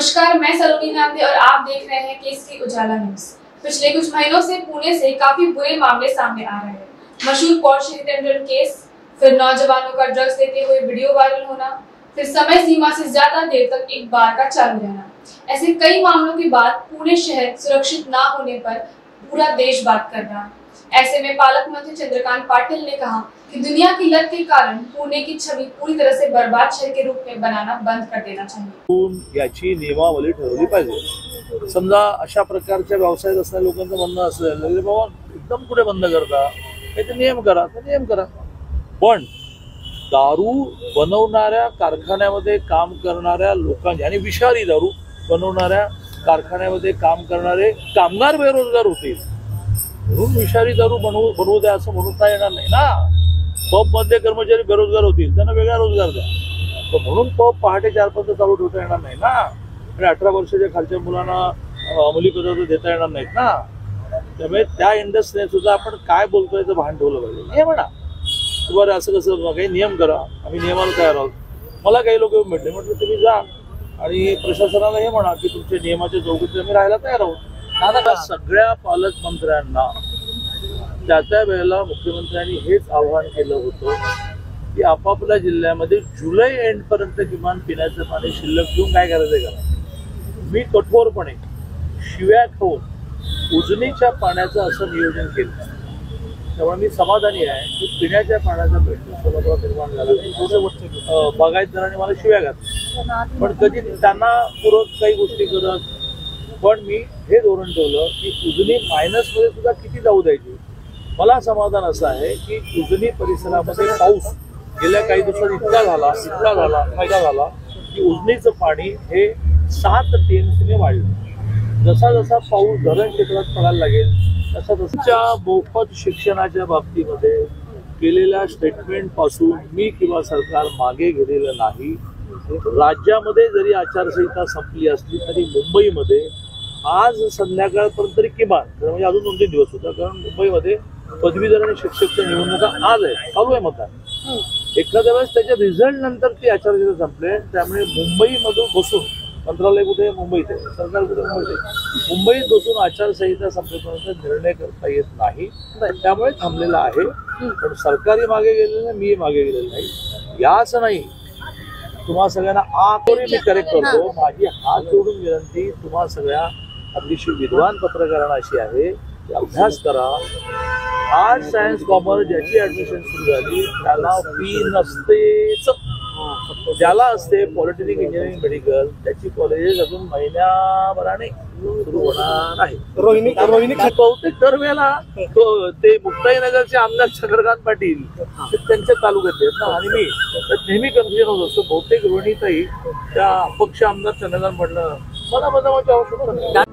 नमस्कार, मैं सलोनी नामदे और आप देख रहे हैं केसरी उजाला न्यूज। पिछले कुछ महीनों से पुणे से काफी बुरे मामले सामने आ रहे हैं। मशहूर पोर्शे हिट एंड रन केस, फिर नौजवानों का ड्रग्स लेते हुए वीडियो वायरल होना, फिर समय सीमा से ज्यादा देर तक एक बार का चालू रहना। ऐसे कई मामलों के बाद पुणे शहर सुरक्षित न होने पर पूरा देश बात कर रहा है। ऐसे में पालक मंत्री चंद्रकांत पाटिल ने कहा कि दुनिया की लत के कारण पुणे की छवि पूरी तरह से बर्बाद शहर के रूप में बनाना बंद कर देना चाहिए। याची नियमावली ठरवली पाहिजे। समजा अशा प्रकारच्या व्यवसायात असणाऱ्या लोकांचं म्हणणं असेल बाबा एकदम कुठे बंद करता, ते नियम करा, ते नियम करा। पण दारू बनवणाऱ्या कारखान्यामध्ये काम करणाऱ्या लोकांचे आणि विषारी दारू बनवणाऱ्या कारखान्यामध्ये काम करणारे कामगार बेरोजगार होतील म्हणून विषारी दारू बनवू द्या असं म्हणता येणार नाही ना। पब मधले कर्मचारी बेरोजगार होतील, त्यांना वेगळा रोजगार द्या, म्हणून पब पहाटे 4 पर्यंत चालू ठेवता येणार नाही ना। आणि 18 वर्षाच्या खालच्या मुलांना अंमली पदार्थ देता येणार नाहीत ना। त्यामुळे त्या इंडस्ट्रीने सुद्धा आपण काय बोलतोय याचं भान ठेवलं पाहिजे। नियम म्हणा बरं, असं कसं काही नियम करा, आम्ही नियमाला तयार आहोत। मला काही लोक येऊन भेटले, म्हटलं तुम्ही जा आणि प्रशासनाला हे म्हणा की तुमच्या नियमाच्या चौकटीत आम्ही राहायला तयार आहोत। आता सगळ्या पालकमंत्र्यांना त्या वेळेला मुख्यमंत्र्यांनी हेच आवाहन केलं होतं की आपापल्या जिल्ह्यामध्ये जुलै एंड पर्यंत किमान पिण्याचं पाणी शिल्लक घेऊन काय करायचं करा। मी कठोरपणे शिव्या खाऊन उजनीच्या पाण्याचं असं नियोजन केलं। त्यामुळे मी समाधानी आहे की पिण्याच्या पाण्याचा प्रश्न निर्माण झाला नाही। बागायतदारांनी मला शिव्या घातल्या, पण कधी त्यांना पूरक काही गोष्टी करत, पण मी हे धोरण ठेवलं की उजनी मायनसमध्ये सुद्धा किती जाऊ द्यायची। मला समाधान असं आहे की उजनी परिसरामध्ये पाऊस गेल्या काही दिवसात इतका झाला की उजनीचं पाणी हे 7 TMC वाढलं। जसा जसा पाऊस धरण क्षेत्रात पडायला लागेल तसा मोफत शिक्षणाच्या बाबतीमध्ये केलेल्या स्टेटमेंट पासून मी किंवा सरकार मागे गेलेलं नाही। राज्यामध्ये जरी आचारसंहिता संपली असली तरी मुंबईमध्ये आज संध्याकाळपर्यंत तरी किमान, म्हणजे अजून 2-3 दिवस होता, कारण मुंबईमध्ये पदवीधर आणि शिक्षकच्या निवडणुका आज आहे, चालू आहे मतदान। एखाद्या वेळेस त्याच्या रिझल्ट नंतर ती आचारसंहिता संपले, त्यामुळे मुंबईमधून बसून, मंत्रालय कुठे मुंबईत आहे, सरकार कुठे मुंबईत आहे, मुंबईत बसून आचारसंहिता संपेपर्यंत निर्णय करता येत नाही, त्यामुळे थांबलेला आहे। पण सरकारी मागे गेलेलं नाही, मी मागे गेलेलं नाही। याच नाही, तुम्हा सगळ्यांना आखरी मी करेक्ट करतो, माझी हात जोडून विनंती तुम्हा सगळ्या अतिशय विद्वान पत्रकारांना अशी आहे की अभ्यास करा। आर्ट्स, सायन्स, कॉमर्स ज्याची ऍडमिशन सुरू झाली त्याला फी नसतेच, ज्याला असते पॉलिटेक्निक, इंजिनिअरिंग, मेडिकल त्याची कॉलेजेस अजून महिन्याभराने सुरू होणार आहे। रोहिणी बहुतेक दरवेळेला ते मुक्ताईनगरचे आमदार चंद्रकांत पाटील त्यांच्या तालुक्यात आहेत ना, आणि मी नेहमी कन्फ्युजन होत असतो। बहुतेक रोहिणीताई त्या अपक्ष आमदार चंद्रकांत पाटील मला बदलावायची आवश्यकता नाही।